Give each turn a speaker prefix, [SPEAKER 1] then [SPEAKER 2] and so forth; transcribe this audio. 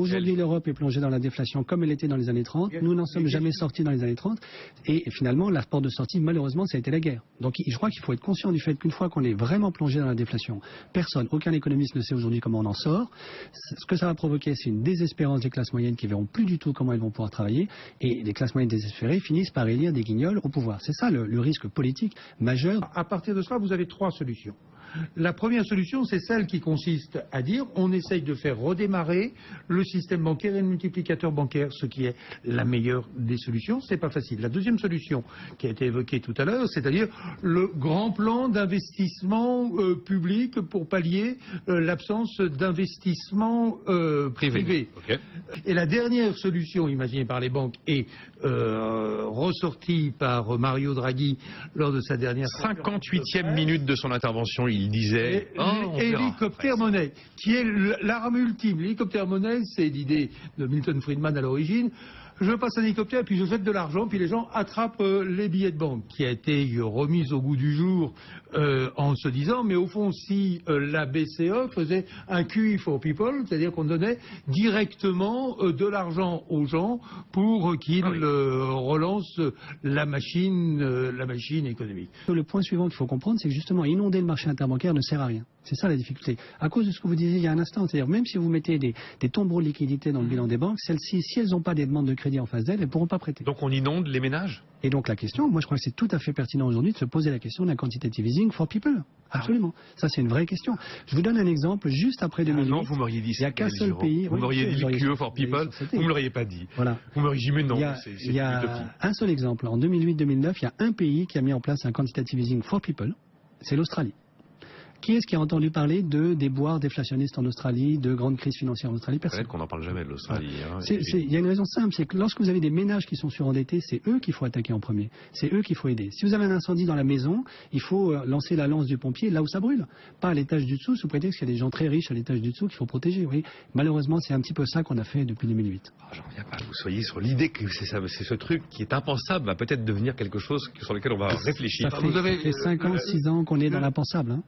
[SPEAKER 1] Aujourd'hui, l'Europe est plongée dans la déflation comme elle était dans les années 30. Nous n'en sommes jamais sortis dans les années 30. Et finalement, la porte de sortie, malheureusement, ça a été la guerre. Donc je crois qu'il faut être conscient du fait qu'une fois qu'on est vraiment plongé dans la déflation, aucun économiste ne sait aujourd'hui comment on en sort. Ce que ça va provoquer, c'est une désespérance des classes moyennes qui verront plus du tout comment elles vont pouvoir travailler. Et les classes moyennes désespérées finissent par élire des guignols au pouvoir. C'est ça le risque politique majeur.
[SPEAKER 2] À partir de cela, vous avez trois solutions. La première solution, c'est celle qui consiste à dire on essaye de faire redémarrer le système bancaire et le multiplicateur bancaire, ce qui est la meilleure des solutions. C'est pas facile. La deuxième solution qui a été évoquée tout à l'heure, c'est-à-dire le grand plan d'investissement public pour pallier l'absence d'investissement privé.
[SPEAKER 3] Okay.
[SPEAKER 2] Et la dernière solution imaginée par les banques et ressortie par Mario Draghi lors de sa dernière
[SPEAKER 3] 58e minute de son intervention, il disait
[SPEAKER 2] l'hélicoptère-monnaie, qui est l'arme ultime. L'hélicoptère-monnaie, c'est l'idée de Milton Friedman à l'origine. Je passe un hélicoptère, puis je jette de l'argent, puis les gens attrapent les billets de banque, qui a été remise au goût du jour en se disant, mais au fond, si la BCE faisait un QE for people, c'est-à-dire qu'on donnait directement de l'argent aux gens pour qu'ils relancent la machine économique.
[SPEAKER 1] Le point suivant qu'il faut comprendre, c'est que justement, inonder le marché interbancaire ne sert à rien. C'est ça la difficulté. À cause de ce que vous disiez il y a un instant, c'est-à-dire même si vous mettez des tombereaux de liquidités dans le bilan des banques, celles-ci, si elles n'ont pas des demandes de crédit en face d'elles, elles ne pourront pas prêter.
[SPEAKER 3] Donc on inonde les ménages?
[SPEAKER 1] Et donc la question, moi je crois que c'est tout à fait pertinent aujourd'hui de se poser la question d'un quantitative easing for people. Absolument. Ça c'est une vraie question. Je vous donne un exemple, juste après 2008.
[SPEAKER 3] Non, vous m'auriez dit
[SPEAKER 1] il n'y a qu'un seul pays.
[SPEAKER 3] Vous m'auriez dit le QE for people, vous ne me l'auriez pas dit.
[SPEAKER 1] Voilà.
[SPEAKER 3] Vous m'auriez dit mais non,
[SPEAKER 1] il y a un seul exemple. En 2008-2009, il y a un pays qui a mis en place un quantitative easing for people, c'est l'Australie. Qui est-ce qui a entendu parler de déboires déflationnistes en Australie, de grandes crises financières en Australie? Personne.
[SPEAKER 3] C'est qu'on n'en parle jamais de l'Australie.
[SPEAKER 1] Hein. Il y a une raison simple, c'est que lorsque vous avez des ménages qui sont surendettés, c'est eux qu'il faut attaquer en premier. C'est eux qu'il faut aider. Si vous avez un incendie dans la maison, il faut lancer la lance du pompier là où ça brûle. Pas à l'étage du dessous, sous prétexte qu'il y a des gens très riches à l'étage du dessous qu'il faut protéger. Oui. Malheureusement, c'est un petit peu ça qu'on a fait depuis 2008.
[SPEAKER 3] J'en reviens pas que vous soyez sur l'idée que c'est ce truc qui est impensable va peut-être devenir quelque chose sur lequel on va réfléchir.
[SPEAKER 1] Ça fait 5 ans, 6 ans qu'on est dans l'impensable. Hein.